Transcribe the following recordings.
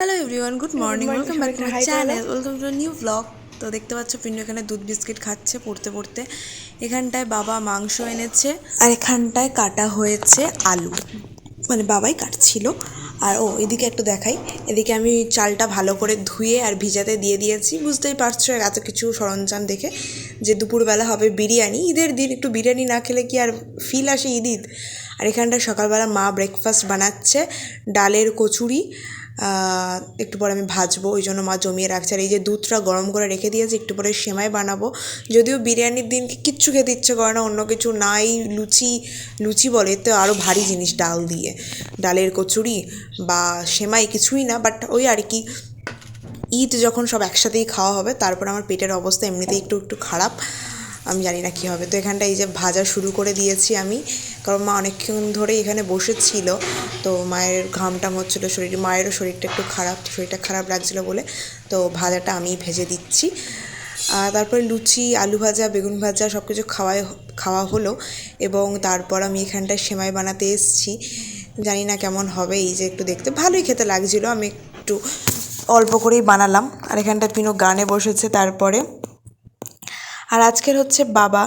Hello everyone, good morning, welcome back to my Hi, channel, welcome to new blog. তো দেখতে পাচ্ছ পিন্টু এখানে দুধ বিস্কিট খাচ্ছে পড়তে পড়তে। এখানটায় বাবা মাংস এনেছে আর এখানটায় কাটা হয়েছে আলু, মানে বাবাই কাটছিল। আর এদিকে একটু দেখাই, এদিকে আমি চালটা ভালো করে ধুয়ে আর ভিজাতে দিয়ে দিয়েছি। বুঝতেই পারছো এত কিছু সরঞ্জাম দেখে যে দুপুরবেলা হবে বিরিয়ানি। ঈদের দিন একটু বিরিয়ানি না খেলে কি আর ফিল আসে ঈদ। আর এখানটায় সকালবেলা মা ব্রেকফাস্ট বানাচ্ছে, ডালের কচুরি, একটু পরে আমি ভাজবো, ওই জন্য মা জমিয়ে রাখছে। আর এই যে দুধটা গরম করে রেখে দিয়েছে, একটু পরে সেমাই বানাবো। যদিও বিরিয়ানির দিন কিচ্ছু খেতে ইচ্ছে করে না, অন্য কিছু নাই, লুচি বলে তো আরও ভারী জিনিস ডাল দিয়ে, ডালের কচুরি বা সেমাই কিছুই না, বাট ওই আর কি ঈদ যখন সব একসাথেই খাওয়া হবে। তারপর আমার পেটের অবস্থা এমনিতেই একটু একটু খারাপ, আমি জানি না কী হবে। তো এখানটা এই যে ভাজা শুরু করে দিয়েছি আমি, কারণ মা অনেকক্ষণ ধরে এখানে বসেছিল, তো মায়ের ঘামটাম হচ্ছিলো শরীরে, মায়েরও শরীরটা একটু খারাপ, শরীরটা খারাপ লাগছিলো বলে তো ভাজাটা আমি ভেজে দিচ্ছি। তারপরে লুচি, আলু ভাজা, বেগুন ভাজা সব কিছু খাওয়া হলো, এবং তারপর আমি এখানটায় সেমাই বানাতে এসেছি। জানি না কেমন হবে, এই যে একটু দেখতে ভালোই খেতে লাগছিলো, আমি একটু অল্প করেই বানালাম। আর এখানটা পিনো গানে বসেছে। তারপরে আর আজকের হচ্ছে বাবা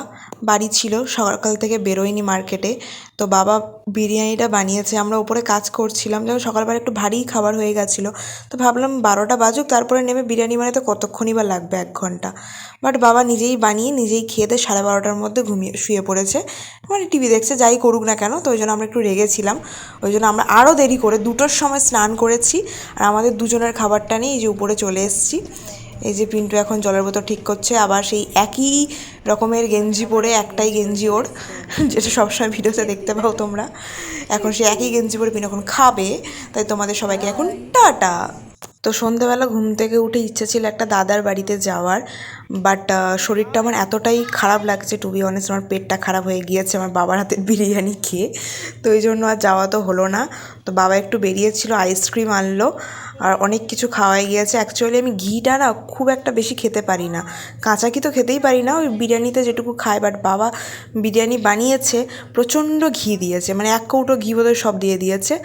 বাড়ি ছিল, সকাল থেকে বেরোয়নি মার্কেটে, তো বাবা বিরিয়ানিটা বানিয়েছে। আমরা ওপরে কাজ করছিলাম, যেমন সকালবেলা একটু ভারী খাবার হয়ে গেছিলো, তো ভাবলাম 12টা বাজুক, তারপরে নেমে বিরিয়ানি বানাতে কতক্ষণই বা লাগবে, 1 ঘন্টা। বাট বাবা নিজেই বানিয়ে নিজেই খেয়ে 12:30টার মধ্যে শুয়ে পড়েছে, মানে টিভি দেখছে, যাই করুক না কেন। তো ওই জন্য আমরা একটু রেগেছিলাম, ওই জন্য আমরা আরও দেরি করে 2টোর সময় স্নান করেছি। আর আমাদের দুজনের খাবারটা নিয়ে এই যে উপরে চলে এসেছি। এই যে পিন্টু এখন জলের বোতল ঠিক করছে, আবার সেই একই রকমের গেঞ্জি পরে, একটাই গেঞ্জি ওর, যেটা সবসময় ভিডিওতে দেখতে পাও তোমরা। এখন সে একই গেঞ্জি পরে পিন্টু এখন খাবে, তাই তোমাদের সবাইকে এখন টাটা। তো সন্ধেবেলা ঘুম থেকে উঠে ইচ্ছে ছিল একটা দাদার বাড়িতে যাওয়ার, বাট শরীরটা আমার এতটাই খারাপ লাগছে, টু বি অনেস্ট আমার পেটটা খারাপ হয়ে গিয়েছে আমার বাবার হাতের বিরিয়ানি খেয়ে, তো এই জন্য আর যাওয়া তো হলো না। তো বাবা একটু বেরিয়েছিল, আইসক্রিম আনলো, আর অনেক কিছু খাওয়াই গিয়েছে। অ্যাকচুয়ালি আমি ঘিটা না খুব একটা বেশি খেতে পারি না, কাঁচা ঘি তো খেতেই পারি না, ওই বিরিয়ানিতে যেটুকু খাই। বাট বাবা বিরিয়ানি বানিয়েছে, প্রচণ্ড ঘি দিয়েছে, মানে 1 কৌটো ঘি বোধহয় সব দিয়ে দিয়েছে।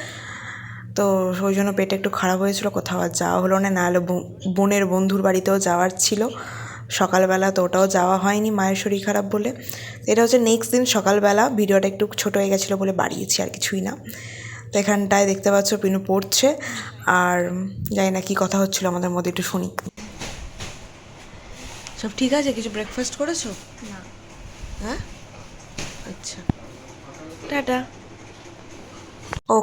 তো ওই জন্য পেটে একটু খারাপ হয়েছিল, কোথাও আর যাওয়া হলো না। নাহলে বোনের বন্ধুর বাড়িতেও যাওয়ার ছিল সকালবেলা, তো ওটাও যাওয়া হয়নি মায়ের শরীর খারাপ বলে। এটা হচ্ছে নেক্সট দিন সকালবেলা, ভিডিওটা একটু ছোটো হয়ে গেছিলো বলে বাড়িয়েছি, আর কিছুই না। তো এখানটায় দেখতে পাচ্ছ পিনু পড়ছে, আর জানি না কী কথা হচ্ছিলো আমাদের মধ্যে, একটু শুনি। সব ঠিক আছে? কিছু ব্রেকফাস্ট করেছো? না। হ্যাঁ, আচ্ছা, টাটা।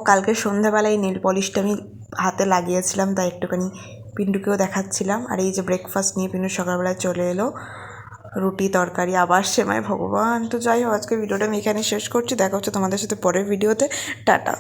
কালকে সন্ধ্যাবেলায় নেল পলিশটা আমি হাতে লাগিয়েছিলাম, তাই একটুখানি পিন্টুকেও দেখাচ্ছিলাম। আর এই যে ব্রেকফাস্ট নিয়ে পিন্টু সকালবেলায় চলে এলো, রুটি তরকারি আবার সেমাই, ভগবান। তো যাই হোক, আজকে ভিডিওটা আমি এখানে শেষ করছি, দেখা হচ্ছে তোমাদের সাথে পরের ভিডিওতে, টাটা।